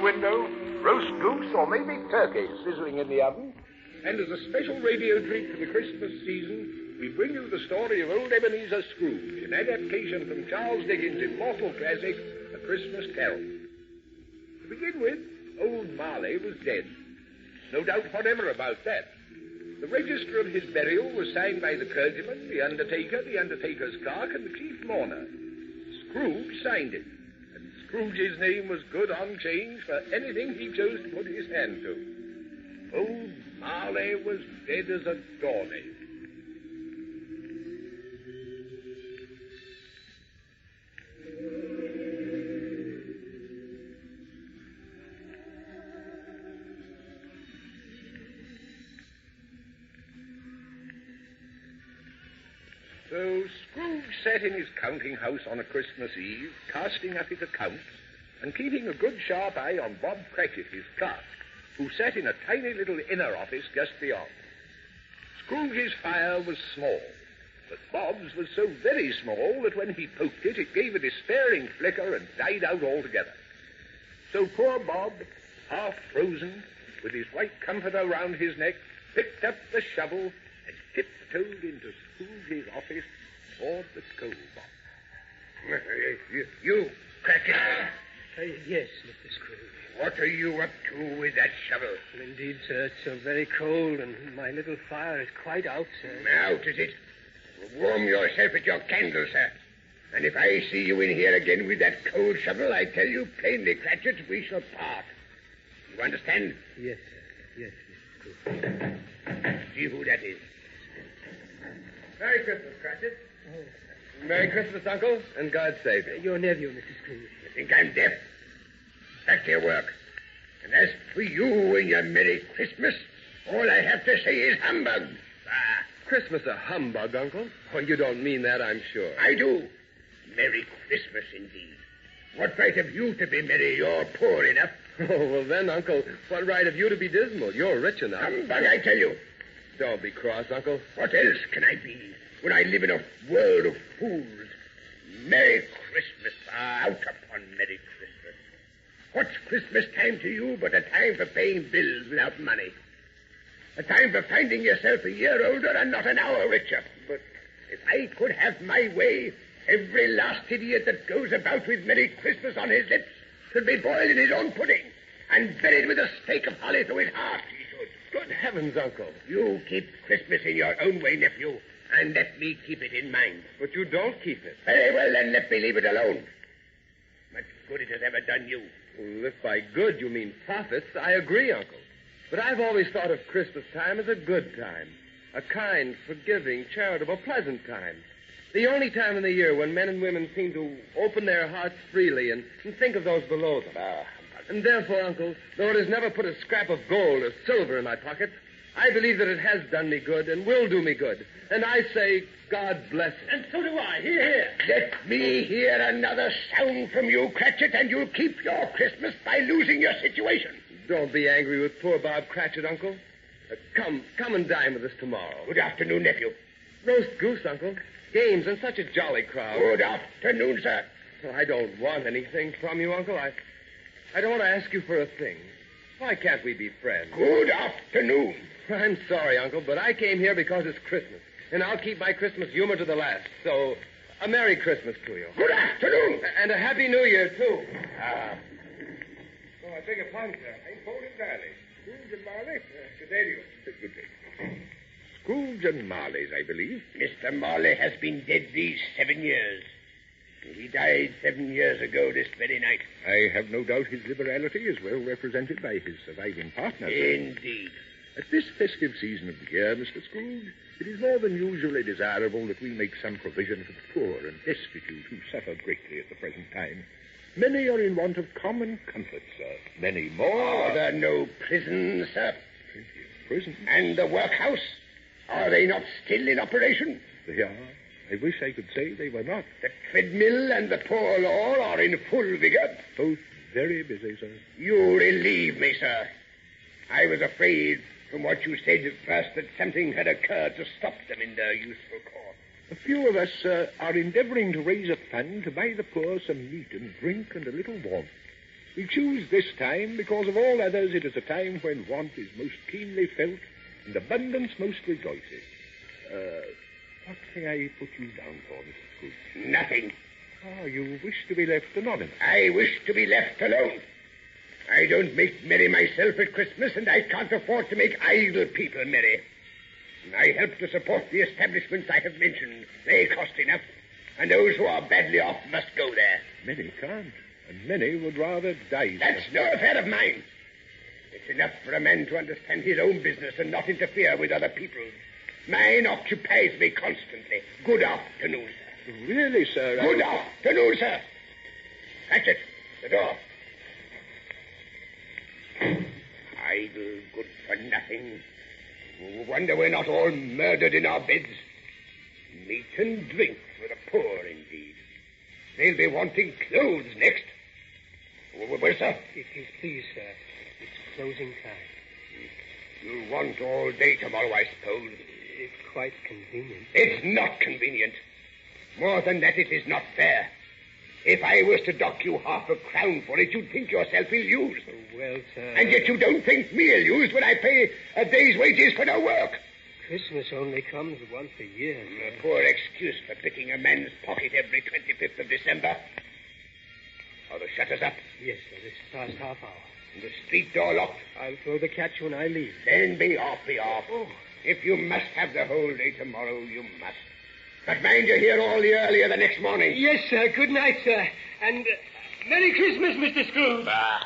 window, roast goose or maybe turkey sizzling in the oven. And as a special radio treat for the Christmas season, we bring you the story of old Ebenezer Scrooge, an adaptation from Charles Dickens' immortal classic, A Christmas Carol. To begin with, old Marley was dead. No doubt whatever about that. The register of his burial was signed by the clergyman, the undertaker's clerk, and the chief mourner. Scrooge signed it, and Scrooge's name was good on change for anything he chose to put his hand to. Old Marley was dead as a doornail. So Scrooge sat in his counting house on a Christmas Eve, casting up his accounts and keeping a good sharp eye on Bob Cratchit, his clerk, who sat in a tiny little inner office just beyond. Scrooge's fire was small, but Bob's was so very small that when he poked it, it gave a despairing flicker and died out altogether. So poor Bob, half frozen, with his white comforter round his neck, picked up the shovel and tiptoed into Scrooge's office toward the coal box. You, Cratchit. Yes, Mr. Scrooge. What are you up to with that shovel? Well, indeed, sir, it's so very cold, and my little fire is quite out, sir. Out, is it? Warm yourself at your candle, sir. And if I see you in here again with that cold shovel, I tell you plainly, Cratchit, we shall part. You understand? Yes, sir. Yes, Mr. Scrooge. See who that is. Merry Christmas, Cratchit. Oh. Merry Christmas, Uncle, and God save you. Your nephew, Mr. Scrooge. You think I'm deaf? Back to your work. And as for you and your Merry Christmas, all I have to say is humbug. Ah, Christmas a humbug, Uncle? Oh, you don't mean that, I'm sure. I do. Merry Christmas, indeed. What right have you to be merry? You're poor enough. Oh, well then, Uncle, what right have you to be dismal? You're rich enough. Humbug, I tell you. Don't be cross, Uncle. What else can I be when I live in a world of fools? Merry Christmas. Out upon Merry Christmas. What's Christmas time to you but a time for paying bills without money? A time for finding yourself a year older and not an hour richer. But if I could have my way, every last idiot that goes about with Merry Christmas on his lips should be boiled in his own pudding and buried with a stake of holly through his heart, he should. Good heavens, Uncle. You keep Christmas in your own way, nephew, and let me keep it in mine. But you don't keep it. Very well, then let me leave it alone. What good it has ever done you. Well, if by good you mean profits, I agree, Uncle. But I've always thought of Christmas time as a good time. A kind, forgiving, charitable, pleasant time. The only time in the year when men and women seem to open their hearts freely and think of those below them. And therefore, Uncle, though it has never put a scrap of gold or silver in my pocket, I believe that it has done me good and will do me good. And I say, God bless it. And so do I. Hear, hear. Let me hear another sound from you, Cratchit, and you'll keep your Christmas by losing your situation. Don't be angry with poor Bob Cratchit, Uncle. Come and dine with us tomorrow. Good afternoon, nephew. Roast goose, Uncle. Games and such a jolly crowd. Good afternoon, sir. Oh, I don't want anything from you, Uncle. I don't want to ask you for a thing. Why can't we be friends? Good afternoon. I'm sorry, Uncle, but I came here because it's Christmas, and I'll keep my Christmas humor to the last. So, a Merry Christmas to you. Good afternoon. And a Happy New Year, too. Oh, I beg your pardon, sir. I'm Paul and Darley. Scrooge and Marley. Good day to you. Good day. Scrooge and Marley's, I believe. Mr. Marley has been dead these 7 years. He died 7 years ago this very night. I have no doubt his liberality is well represented by his surviving partner. Indeed. At this festive season of the year, Mr. Scrooge, it is more than usually desirable that we make some provision for the poor and destitute who suffer greatly at the present time. Many are in want of common comforts, sir. Many more... Are there no prisons, sir? Prison? And the workhouse? Are they not still in operation? They are. I wish I could say they were not. The treadmill and the poor law are in full vigor. Both very busy, sir. You relieve me, sir. I was afraid from what you said at first that something had occurred to stop them in their useful course. A few of us, sir, are endeavoring to raise a fund to buy the poor some meat and drink and a little warmth. We choose this time because of all others it is a time when want is most keenly felt and abundance most rejoices. What may I put you down for, Mr. Scrooge? Nothing. Ah, you wish to be left anonymous. I wish to be left alone. I don't make merry myself at Christmas, and I can't afford to make idle people merry. I help to support the establishments I have mentioned. They cost enough, and those who are badly off must go there. Many can't, and many would rather die. That's no affair of mine. It's enough for a man to understand his own business and not interfere with other people's. Mine occupies me constantly. Good afternoon, sir. Really, sir? Good afternoon, sir. That's it. The door. Idle, good for nothing. Wonder we're not all murdered in our beds. Meat and drink for the poor, indeed. They'll be wanting clothes next. Well, sir? If you please, sir. It's closing time. You'll want all day tomorrow, I suppose. It's quite convenient. It's not convenient. More than that, it is not fair. If I was to dock you £0.50 for it, you'd think yourself ill-used. Oh, well, sir... And yet you don't think me ill-used when I pay a day's wages for no work. Christmas only comes once a year, sir. A poor excuse for picking a man's pocket every 25th of December. Are the shutters up? Yes, sir. It's past half hour. And the street door locked? I'll throw the catch when I leave. Then be off, be off. Oh. If you must have the whole day tomorrow, you must. But mind you're here all the earlier the next morning. Yes, sir. Good night, sir. And Merry Christmas, Mr. Scrooge. Bah.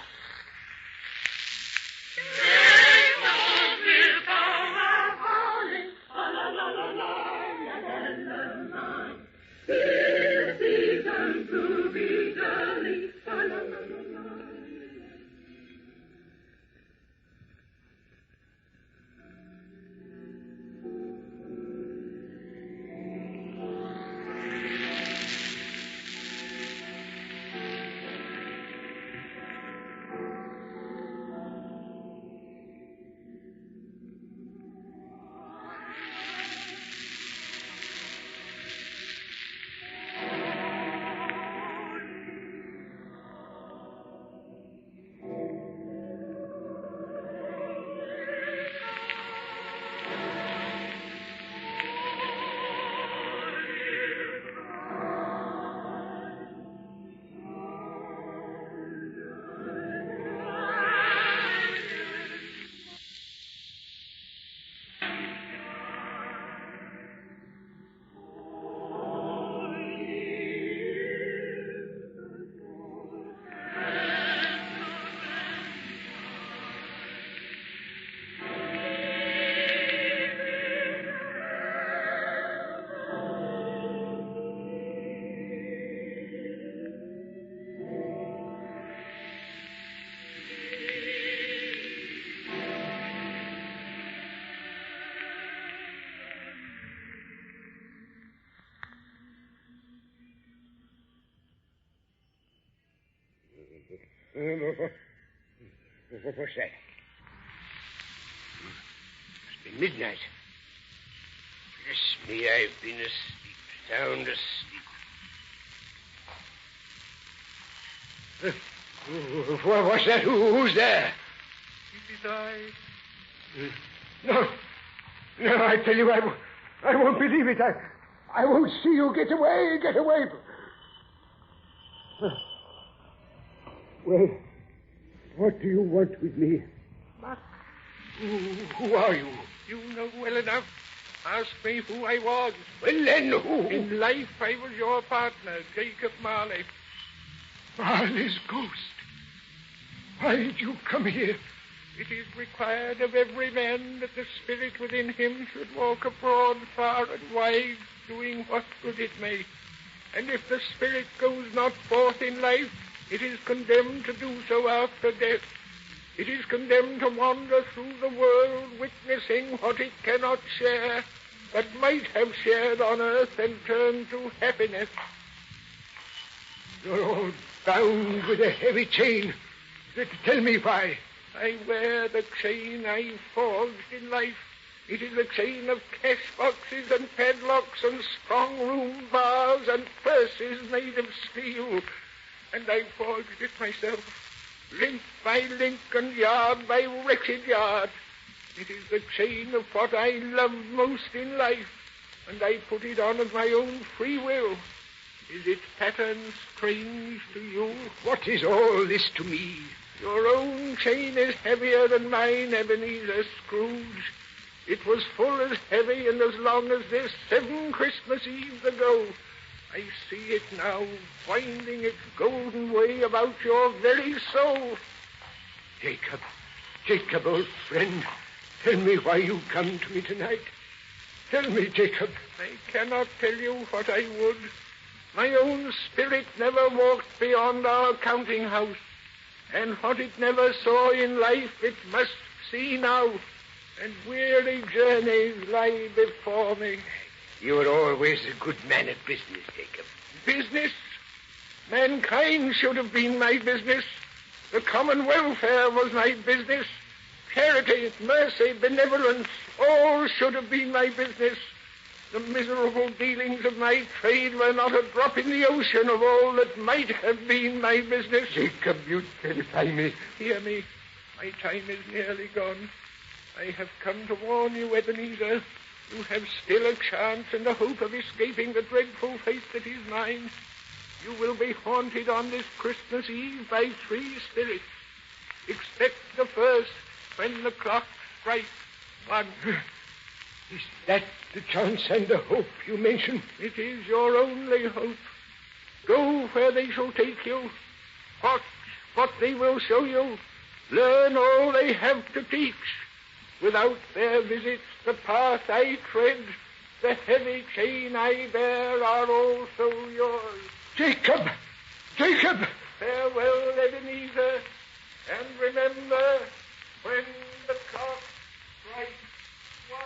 What's that? It's been midnight. Bless me, I've been asleep, sound asleep. What's that? Who's there? It is I. No, I tell you, I won't believe it. I won't see you. Get away. Well, what do you want with me? But Who are you? you know well enough. Ask me who I was. Well, then, who? In life, I was your partner, Jacob Marley. Marley's ghost. Why did you come here? It is required of every man that the spirit within him should walk abroad far and wide, doing what good it may. And if the spirit goes not forth in life, it is condemned to do so after death. It is condemned to wander through the world, witnessing what it cannot share, but might have shared on earth and turned to happiness. You're all bound with a heavy chain. Tell me why. I wear the chain I forged in life. It is a chain of cash boxes and padlocks and strong room bars and purses made of steel. And I forged it myself. link by link and yard by wretched yard. It is the chain of what I love most in life, and I put it on of my own free will. Is its pattern strange to you? What is all this to me? Your own chain is heavier than mine, Ebenezer Scrooge. It was full as heavy and as long as this 7 Christmas Eves ago. I see it now, winding its golden way about your very soul. Jacob, old friend, tell me why you come to me tonight. Tell me, Jacob. I cannot tell you what I would. My own spirit never walked beyond our counting house, and what it never saw in life it must see now, and weary journeys lie before me. You were always a good man at business, Jacob. Business? Mankind should have been my business. The common welfare was my business. Charity, mercy, benevolence, all should have been my business. The miserable dealings of my trade were not a drop in the ocean of all that might have been my business. Jacob, you terrify me. Hear me. My time is nearly gone. I have come to warn you, Ebenezer. You have still a chance and a hope of escaping the dreadful fate that is mine. You will be haunted on this Christmas Eve by 3 spirits. Expect the first when the clock strikes 1. Is that the chance and the hope you mention? It is your only hope. Go where they shall take you. Watch what they will show you. Learn all they have to teach. Without their visits, the path I tread, the heavy chain I bear are also yours. Jacob! Farewell, Ebenezer, and remember, when the clock strikes 1.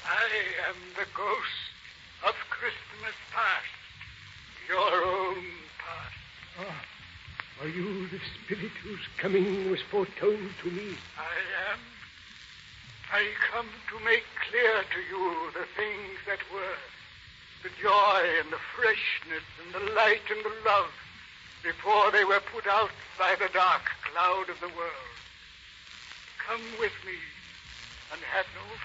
I am the ghost of Christmas past, your own past. Are you the spirit whose coming was foretold to me? I am. I come to make clear to you the things that were, the joy and the freshness and the light and the love, before they were put out by the dark cloud of the world. Come with me and have no fear.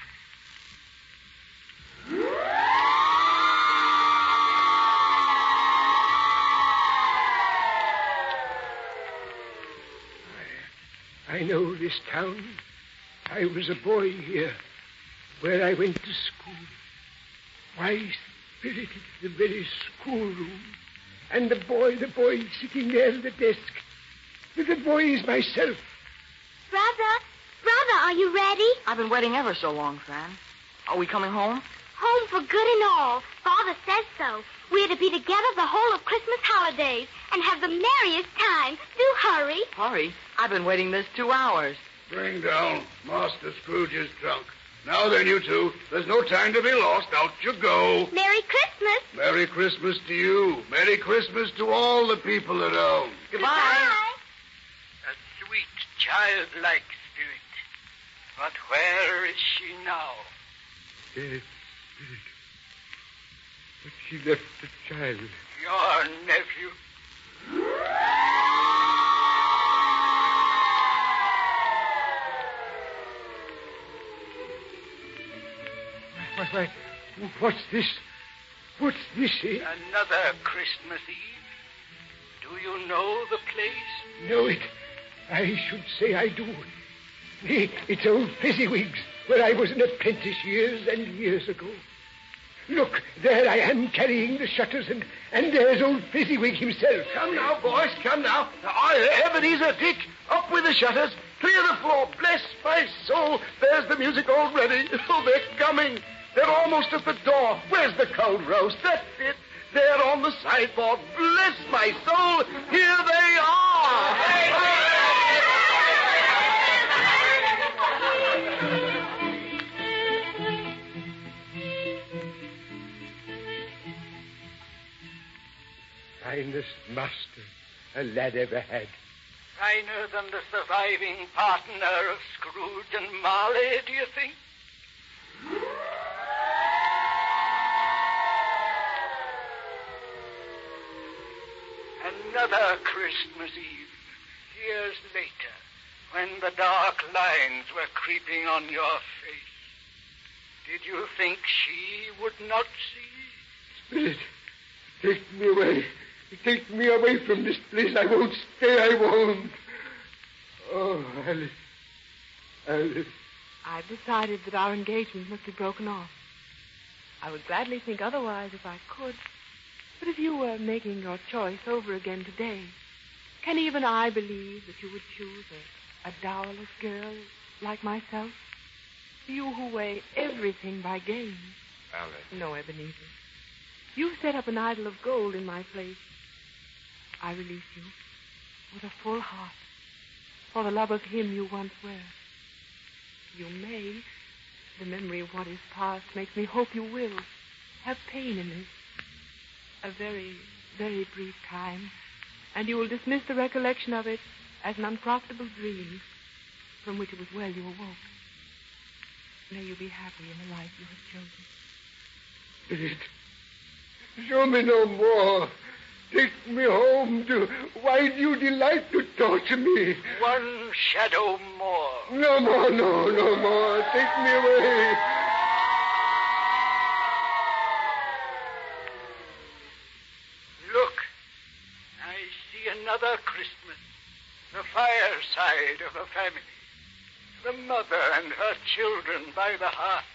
I know this town. I was a boy here, where I went to school. Why, Spirit, it's the very schoolroom. And the boy sitting there at the desk. The boy is myself. Brother, are you ready? I've been waiting ever so long, Fran. Are we coming home? Home for good and all. Father says so. We're to be together the whole of Christmas holidays and have the merriest time. Do hurry. Hurry. I've been waiting this 2 hours. Bring down Master Scrooge's trunk. Now then, you two, there's no time to be lost. Out you go. Merry Christmas. Merry Christmas to you. Merry Christmas to all the people around. Goodbye. A sweet, childlike spirit. But where is she now? Dead Spirit. But she left the child. Your nephew. Why, what's this? What's this, eh? Another Christmas Eve. Do you know the place? Know it? I should say I do. It's old Fezziwig's, where I was an apprentice years and years ago. Look, there I am carrying the shutters, and there's old Fezziwig himself. Come now, boys, come now. Ebenezer, Dick, up with the shutters. Clear the floor. Bless my soul. There's the music already. Oh, they're coming. They're almost at the door. Where's the cold roast? That's it. They're on the sideboard. Bless my soul. Here they are. finest master a lad ever had. Finer than the surviving partner of Scrooge and Marley, do you think? Another Christmas Eve, years later, when the dark lines were creeping on your face. Did you think she would not see? Spirit, take me away. Take me away from this place. I won't stay. I won't. Oh, Alice. Alice. I've decided that our engagement must be broken off. I would gladly think otherwise if I could. But if you were making your choice over again today, can even I believe that you would choose a dowerless girl like myself? You who weigh everything by gain. Alice. No, Ebenezer. You set up an idol of gold in my place. I release you with a full heart for the love of him you once were. You may, the memory of what is past makes me hope you will, have pain in this. A very, very brief time, and you will dismiss the recollection of it as an unprofitable dream from which it was well you awoke. May you be happy in the life you have chosen. Spirit, show me no more. Take me home. Why do you delight to torture me? One shadow more. No more, no more. Take me away. Look, I see another Christmas. The fireside of a family. The mother and her children by the hearth.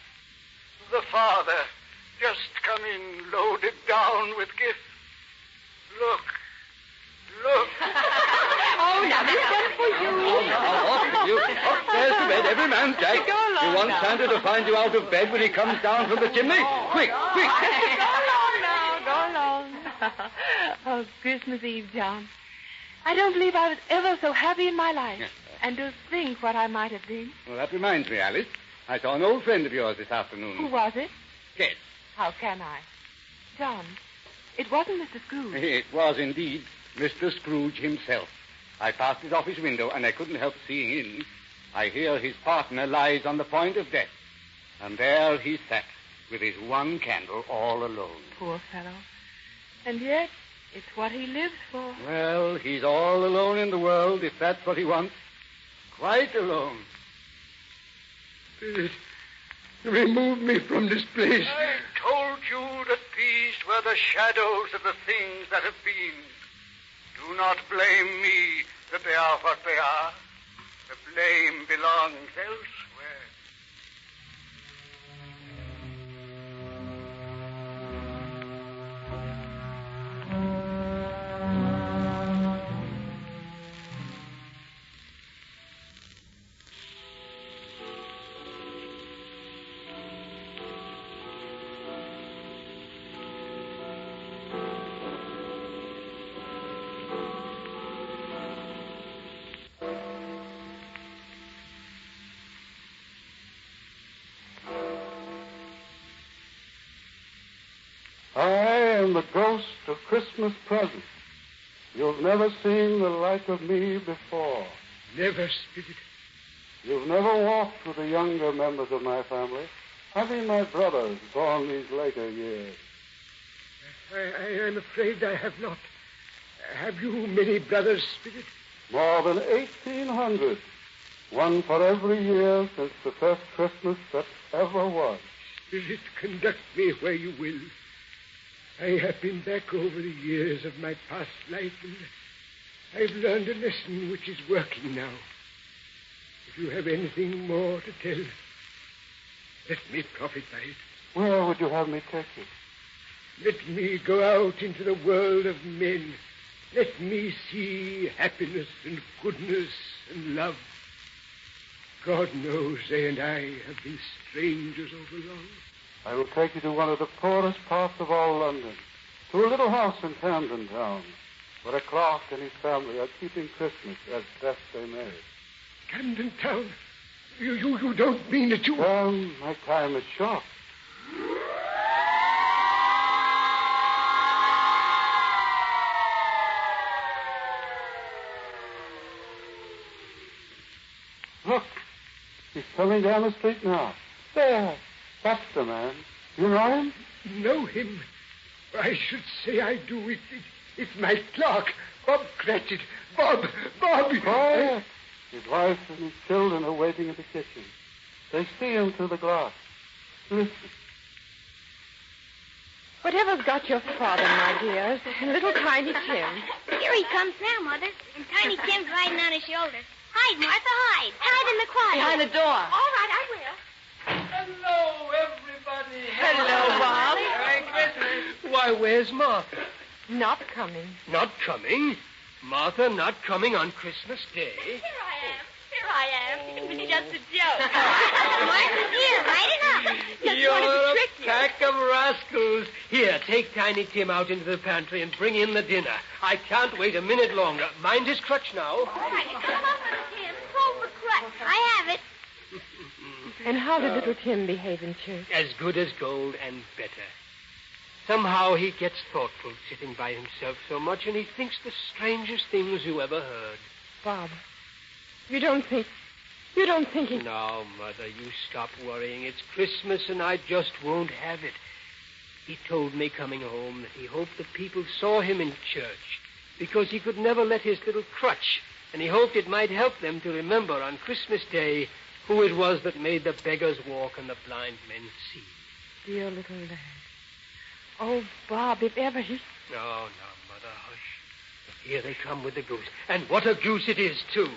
The father just come in loaded down with gifts. Look. Oh, now this one's for you. Off with you. Upstairs to bed, every man, Jack. Go along You want now. Santa to find you out of bed when he comes down from the chimney? Quick. Go along now. Go along. Oh, Christmas Eve, John. I don't believe I was ever so happy in my life. And to think what I might have been. Well, that reminds me, Alice. I saw an old friend of yours this Who afternoon. was it? Guess. How can I? John, it wasn't Mr. Scrooge. It was indeed Mr. Scrooge himself. I passed his office window, and I couldn't help seeing in. I hear his partner lies on the point of death. And there he sat, with his one candle all alone. Poor fellow. And yet, it's what he lives for. Well, he's all alone in the world, if that's what he wants. Quite alone. Spirit, remove me from this place. I told you that these were the shadows of the things that have been. Do not blame me that they are what they are. The blame belongs elsewhere. I am the ghost of Christmas present. You've never seen the like of me before. Never, Spirit. You've never walked with the younger members of my family, having my brothers born these later years. I'm afraid I have not. Have you many brothers, Spirit? More than 1,800. One for every year since the first Christmas that ever was. Spirit, conduct me where you will. I have been back over the years of my past life, and I've learned a lesson which is working now. If you have anything more to tell, let me profit by it. Where would you have me take you? Let me go out into the world of men. Let me see happiness and goodness and love. God knows they and I have been strangers over long. I will take you to one of the poorest parts of all London, to a little house in Camden Town, where a clerk and his family are keeping Christmas as best they may. Camden Town? You don't mean that you... Well, my time is short. Look, he's coming down the street now. There. That's the man. You know him? Know him? I should say I do. It's my clerk, Bob Cratchit. Bob! Quiet. His wife and his children are waiting in the kitchen. They see him through the glass. Listen. Whatever's got your father, my dears? Little Tiny Tim. Here he comes now, Mother. And Tiny Tim's riding on his shoulder. Hide, Martha, hide. Hide in the closet. Behind the door. All right, I will. Hello, everybody. Hello, Bob. Merry Christmas. Why, where's Martha? Not coming. Not coming? Martha not coming on Christmas Day? Here I am. It was just a joke. Martha's here, right enough. Just You're wanted to a trick you. pack of rascals. Here, take Tiny Tim out into the pantry and bring in the dinner. I can't wait a minute longer. Mind his crutch now. All right, come on, little Tim. Hold the crutch. I have it. And how did little Tim behave in church? As good as gold and better. Somehow he gets thoughtful sitting by himself so much, and he thinks the strangest things you ever heard. Bob, you don't think he... Now, Mother, you stop worrying. It's Christmas, and I just won't have it. He told me coming home that he hoped that people saw him in church because he could never let his little crutch, and he hoped it might help them to remember on Christmas Day who it was that made the beggars walk and the blind men see. Dear little lad. Oh, Bob, if ever he... No, Mother, hush. Here they come with the goose. And what a goose it is, too.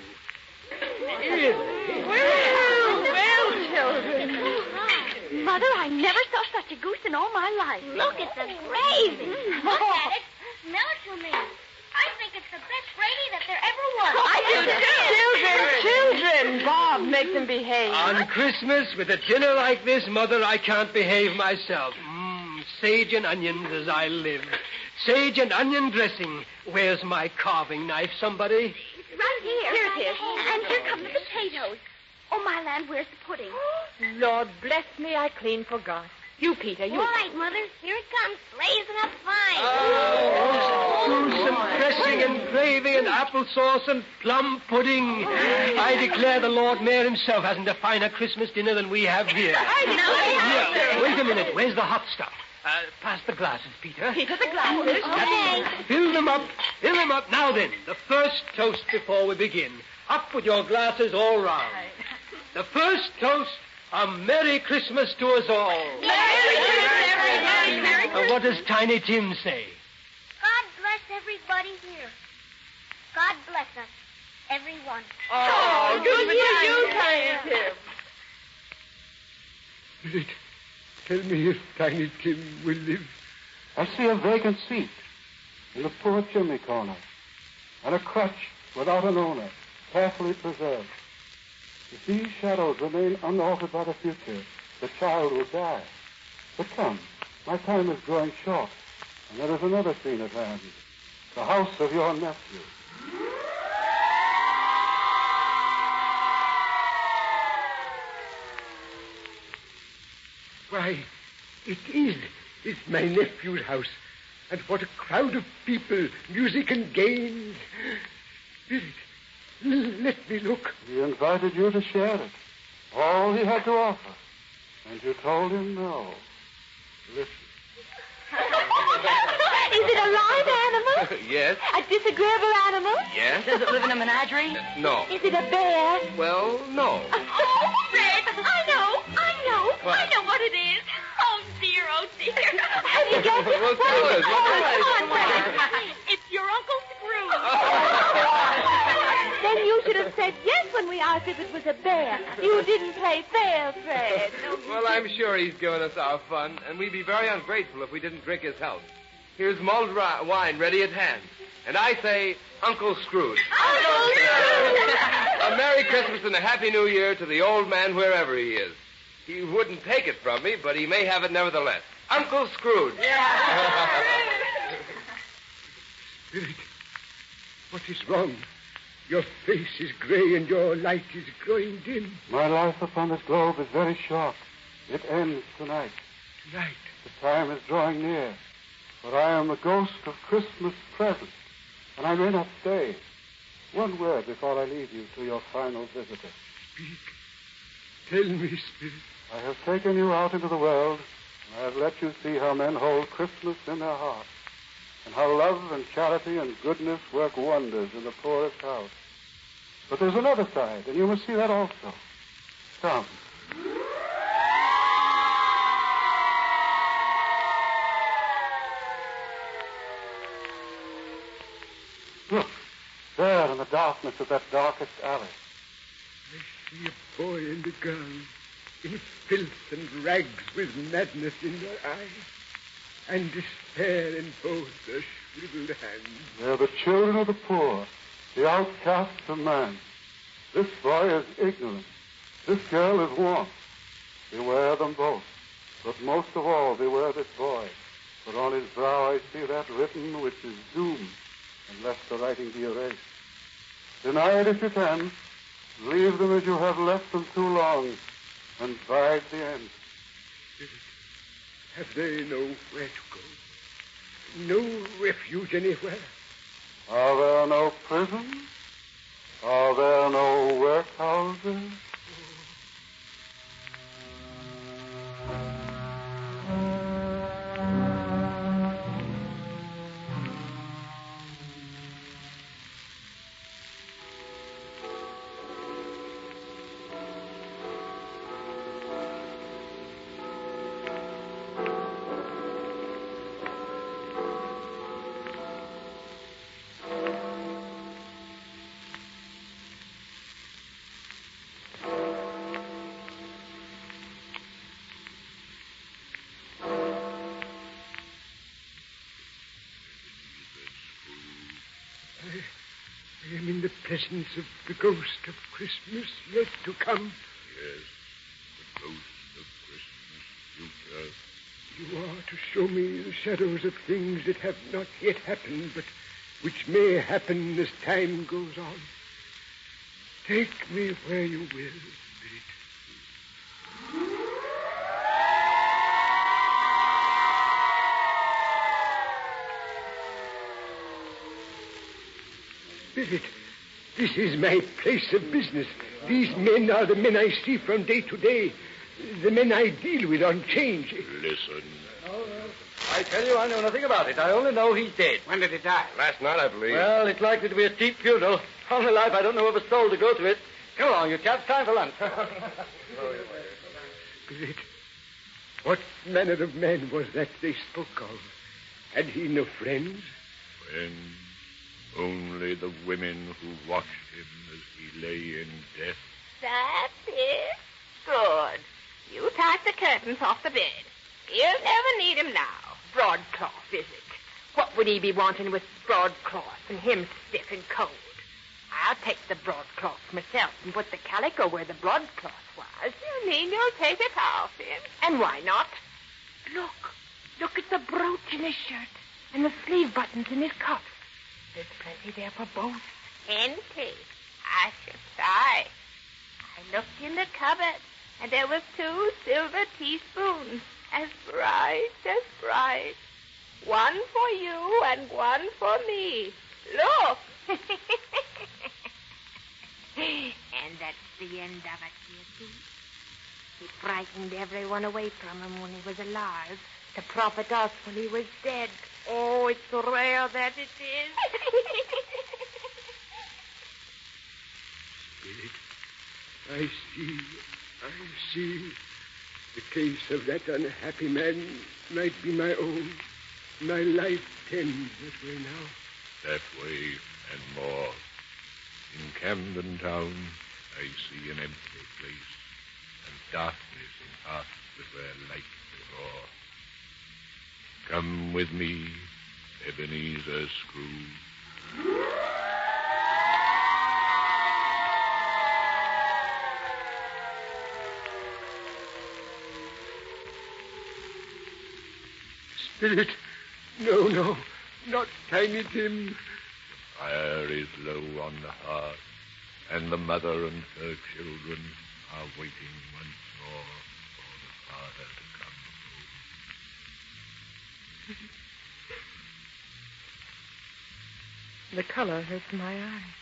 Well, children. Mother, I never saw such a goose in all my life. Look at the gravy. Look at it. Smell it to me. I think it's the best gravy that there ever was. Children. Bob, make them behave. On Christmas, with a dinner like this, Mother, I can't behave myself. Sage and onions as I live. Sage and onion dressing. Where's my carving knife, somebody? Right here. Here it is. And here come the potatoes. Oh, my land, where's the pudding? Lord bless me, I clean forgot. You, Peter, you... All right, Mother. Here it comes, blazing up fine. Goose and dressing and gravy and applesauce and plum pudding. I declare the Lord Mayor himself hasn't a finer Christmas dinner than we have here. Here, wait a minute. Where's the hot stuff? Pass the glasses, Peter. Peter, the glasses. Okay. Fill them up. Fill them up. Now then, the first toast before we begin. Up with your glasses all round. The first toast, a Merry Christmas to us all. Merry Christmas. And what does Tiny Tim say? God bless everybody here. God bless us, everyone. Oh, good for you, Tiny Tim. Spirit, tell me if Tiny Tim will live. I see a vacant seat in the poor chimney corner, and a crutch without an owner, carefully preserved. If these shadows remain unaltered by the future, the child will die. But come, my time is growing short, and there is another scene at hand, the house of your nephew. Why, it's my nephew's house. And what a crowd of people, music and games. Spirit, let me look. He invited you to share it, all he had to offer, and you told him no. Listen. Is it a live animal? Yes. A disagreeable animal? Yes. Does it live in a menagerie? No. Is it a bear? Well, no. Oh, Fred, I know What? what it is. Oh, dear. Have you guessed it? What's What is good? it? Come on, Fred. It's your Uncle Scrooge. Then you should have said yes when we asked if it was a bear. You didn't play fair, Fred. Well, I'm sure he's given us our fun, and we'd be very ungrateful if we didn't drink his health. Here's mulled wine ready at hand. And I say, Uncle Scrooge. Uncle Scrooge! A Merry Christmas and a Happy New Year to the old man wherever he is. He wouldn't take it from me, but he may have it nevertheless. Uncle Scrooge. Spirit, what is wrong? Your face is gray and your light is growing dim. My life upon this globe is very short. It ends tonight. Tonight. The time is drawing near. But I am the ghost of Christmas present, and I may not stay. One word before I leave you to your final visitor. Speak. Tell me, Spirit. I have taken you out into the world, and I have let you see how men hold Christmas in their hearts, and how love and charity and goodness work wonders in the poorest house. But there's another side, and you must see that also. Come. Look, there in the darkness of that darkest alley. I see a boy and a girl in filth and rags with madness in their eyes and despair in both their shriveled hands. They're the children of the poor, the outcasts of man. This boy is ignorant. This girl is want. Beware them both. But most of all, beware this boy. For on his brow I see that written which is doom, unless the writing be erased. Deny it if you can. Leave them as you have left them too long, and bide the end. Have they nowhere to go? No refuge anywhere? Are there no prisons? Are there no workhouses? I am in the presence of the ghost of Christmas yet to come. Yes, the ghost of Christmas future. You are to show me the shadows of things that have not yet happened, but which may happen as time goes on. Take me where you will, Spirit. Spirit, this is my place of business. These men are the men I see from day to day. The men I deal with on change. Listen. I tell you, I know nothing about it. I only know he's dead. When did he die? Last night, I believe. Well, it's likely to be a cheap funeral. Only life I don't know of a soul to go to it. Come along, you chaps. Time for lunch. Spirit, what manner of man was that they spoke of? Had he no friends? Friends? Only the women who watched him as he lay in death. That's it. Good. You take the curtains off the bed. He'll never need 'em now. Broadcloth, is it? What would he be wanting with broadcloth and him stiff and cold? I'll take the broadcloth myself and put the calico where the broadcloth was. You mean you'll take it off him? And why not? Look at the brooch in his shirt and the sleeve buttons in his cuffs. There's plenty there for both. Plenty? I should say. I looked in the cupboard, and there was 2 silver teaspoons, as bright as bright. One for you and one for me. Look. And that's the end of it, you see. He frightened everyone away from him when he was alive to profit us when he was dead. Oh, it's rare that it is. Spirit, I see. The case of that unhappy man might be my own. My life tends that way now. That way and more. In Camden Town, I see an empty place and darkness in hearts that were light before. Come with me, Ebenezer Scrooge. Spirit, no, not Tiny Tim. Fire is low on the hearth, and the mother and her children are waiting once more for the father to come home. The color hurts my eyes.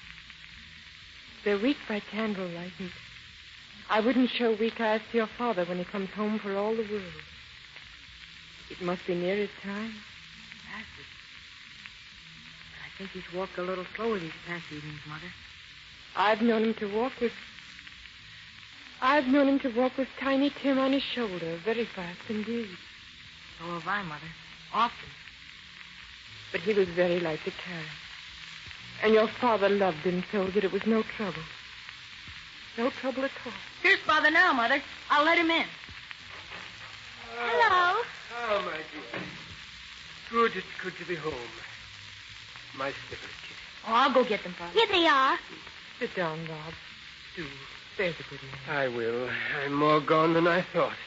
They're weak by candlelight, and I wouldn't show weak eyes to your father when he comes home for all the world. It must be near his time. That's it. I think he's walked a little slower these past evenings, Mother. I've known him to walk with Tiny Tim on his shoulder, very fast indeed. So have I, Mother. Often. But he was very light to carry. And your father loved him so that it was no trouble. No trouble at all. Here's Father now, Mother. I'll let him in. Hello. Oh, my dear. It's good to be home. My slippers, Kitty. Oh, I'll go get them, Father. Here they are. Sit down, Rob. Do. There's a good man. I will. I'm more gone than I thought.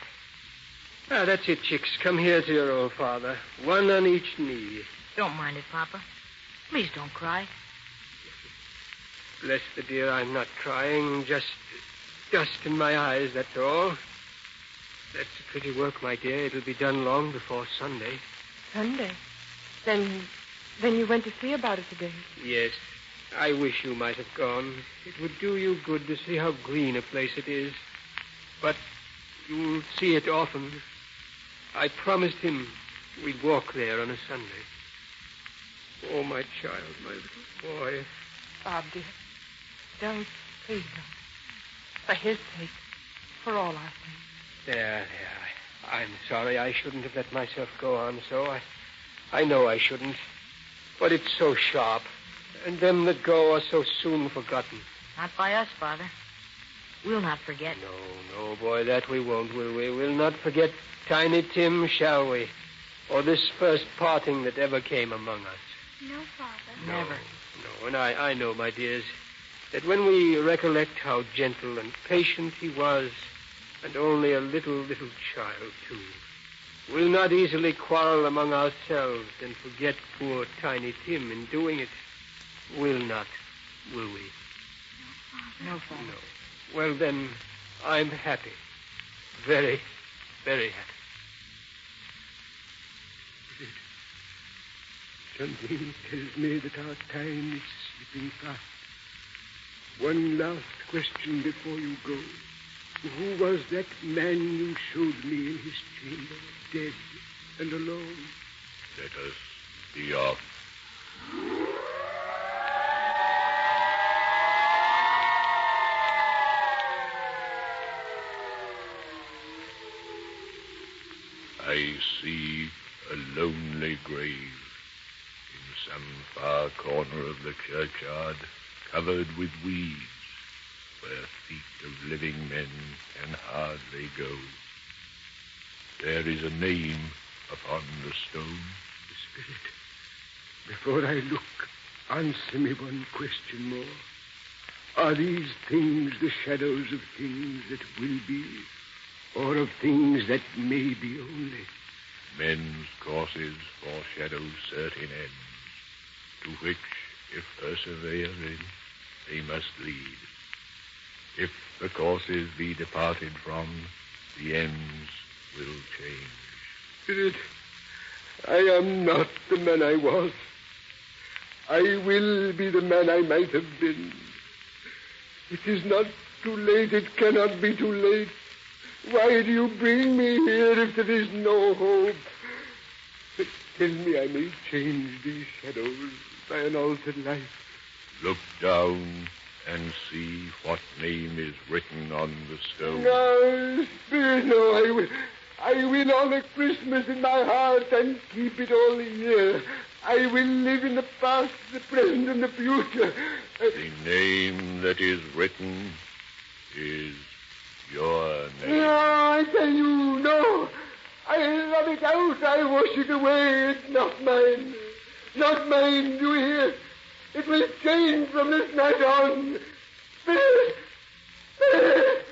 Ah, that's it, chicks. Come here to your old father. One on each knee. Don't mind it, Papa. Please don't cry. Bless the dear, I'm not crying. Just dust in my eyes, that's all. That's a pretty work, my dear. It'll be done long before Sunday. Sunday? Then you went to see about it today? Yes. I wish you might have gone. It would do you good to see how green a place it is. But you'll see it often. I promised him we'd walk there on a Sunday. Oh, my child, my little boy. Bob, dear. Don't. Please don't. For his sake. For all our sake. There. I'm sorry. I shouldn't have let myself go on so. I know I shouldn't. But it's so sharp. And them that go are so soon forgotten. Not by us, Father. We'll not forget. No, boy, that we won't, will we? We'll not forget Tiny Tim, shall we? Or this first parting that ever came among us. No, Father. Never. No, and I know, my dears, that when we recollect how gentle and patient he was, and only a little child, too, we'll not easily quarrel among ourselves and forget poor Tiny Tim in doing it. We'll not, will we? No, Father. No. Well, then, I'm happy. Very, very happy. Something tells me that our time is slipping fast. One last question before you go. Who was that man you showed me in his chamber, dead and alone? Let us be off. I see a lonely grave in some far corner of the churchyard, covered with weeds, where feet of living men can hardly go. There is a name upon the stone. Spirit, before I look, answer me one question more. Are these things the shadows of things that will be, or of things that may be only? Men's courses foreshadow certain ends, to which, if persevering, they must lead. If the courses be departed from, the ends will change. Spirit, I am not the man I was. I will be the man I might have been. It is not too late. It cannot be too late. Why do you bring me here if there is no hope? Tell me I may change these shadows by an altered life. Look down and see what name is written on the stone. No, Spirit, no, I will honor Christmas in my heart and keep it all the year. I will live in the past, the present, and the future. The name that is written is your name. No, I tell you, no. I love it out. I wash it away. It's not mine. Not mine, do you hear? It will change from this night on. Spirit! Spirit!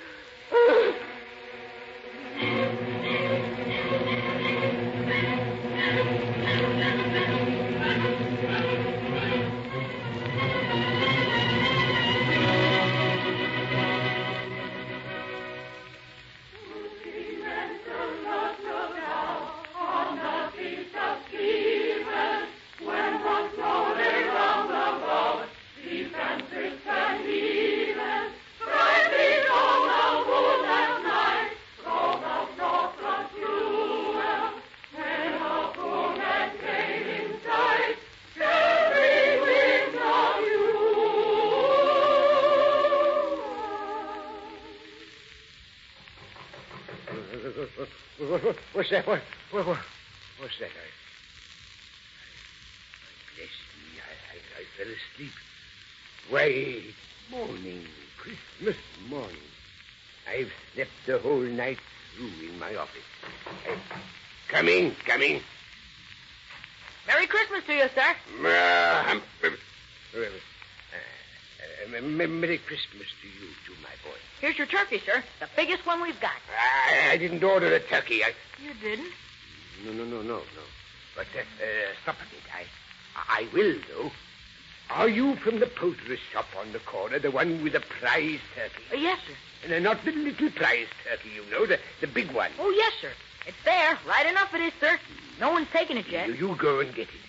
Peace and peace and even, bright be What's that? What's that? Bless me, I fell asleep. Why, morning, Christmas morning. I've slept the whole night through in my office. Come in. Merry Christmas to you, sir. Merry Christmas to you, too, my boy. Here's your turkey, sir. The biggest one we've got. I didn't order the turkey. You didn't? No. But stop a bit. I will, though. Are you from the poulterer's shop on the corner, the one with the prize turkey? Yes, sir. And not the little prize turkey, you know, the big one. Oh, yes, sir. It's there. Right enough it is, sir. No one's taken it yet. You go and get it.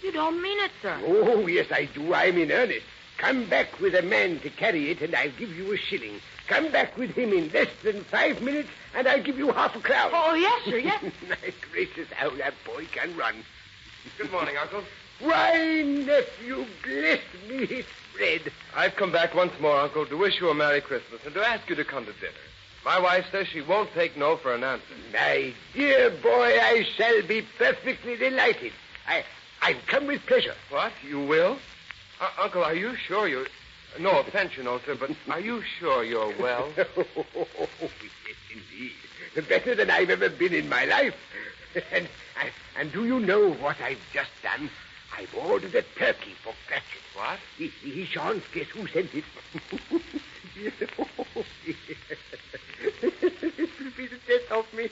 You don't mean it, sir. Oh, yes, I do. I'm in earnest. Come back with a man to carry it, and I'll give you a shilling. Come back with him in less than 5 minutes, and I'll give you half a crown. Oh, yes, sir, yes. My gracious, how that boy can run. Good morning, Uncle. Why, nephew, bless me, it's Fred. I've come back once more, Uncle, to wish you a Merry Christmas and to ask you to come to dinner. My wife says she won't take no for an answer. My dear boy, I shall be perfectly delighted. I've come with pleasure. What? You will? Uncle, are you sure you're... No offense, you know, sir, but are you sure you're well? Oh, yes, indeed. Better than I've ever been in my life. And do you know what I've just done? I've ordered a turkey for Cratchit. What? He shan't guess who sent it. It will be the death of me.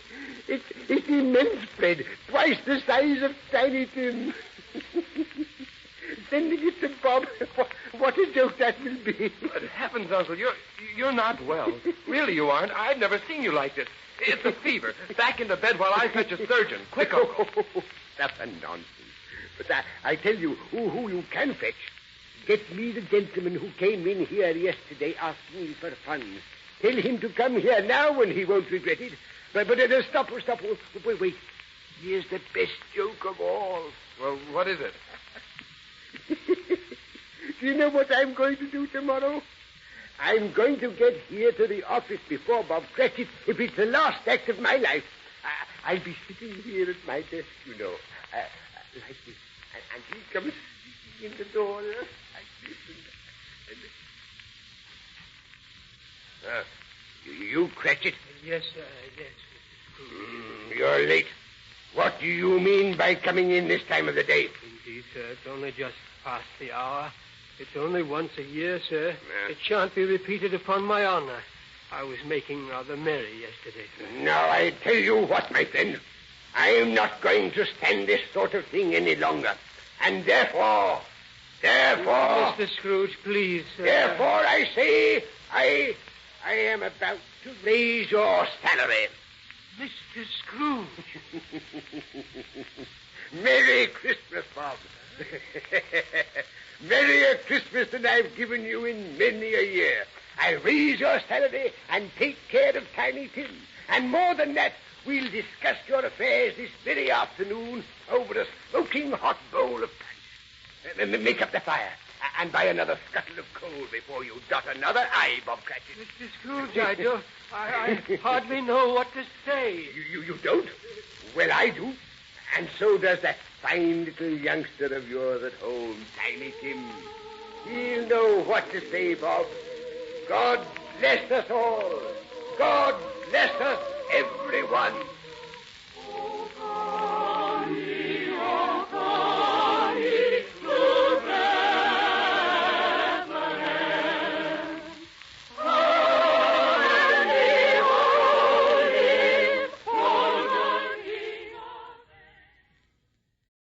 It's immense, Fred. Twice the size of Tiny Tim. Sending it to Bob. What a joke that will be. Good heavens, Uncle, you're not well. Really, you aren't. I've never seen you like this. It's a fever. Back into bed while I fetch a surgeon. Quick, Uncle. Stuff and nonsense. But I tell you who you can fetch. Get me the gentleman who came in here yesterday asking me for funds. Tell him to come here now and he won't regret it. But stop. Wait. Here's the best joke of all. Well, what is it? Do you know what I'm going to do tomorrow? I'm going to get here to the office before Bob Cratchit if it's the last act of my life. I'll be sitting here at my desk, you know, like this. And he comes in the door like this. You, Cratchit? Yes, sir. Yes. You're late. What do you mean by coming in this time of the day? Indeed, sir. It's only just past the hour. It's only once a year, sir. It shan't be repeated upon my honor. I was making rather merry yesterday, sir. Now, I tell you what, my friend. I'm not going to stand this sort of thing any longer. And therefore... Mr. Scrooge, please, sir. Therefore, I say, I am about to raise your salary. Mr. Scrooge. Merry Christmas, Bob. Merrier Christmas than I've given you in many a year. I'll raise your salary and take care of Tiny Tim. And more than that, we'll discuss your affairs this very afternoon over a smoking hot bowl of punch. Make up the fire and buy another scuttle of coal before you dot another I, Bob Cratchit. Mr. Scrooge, I hardly know what to say. You don't? Well, I do. And so does that fine little youngster of yours at home, Tiny Tim. He'll know what to say, Bob. God bless us all. God bless us, everyone.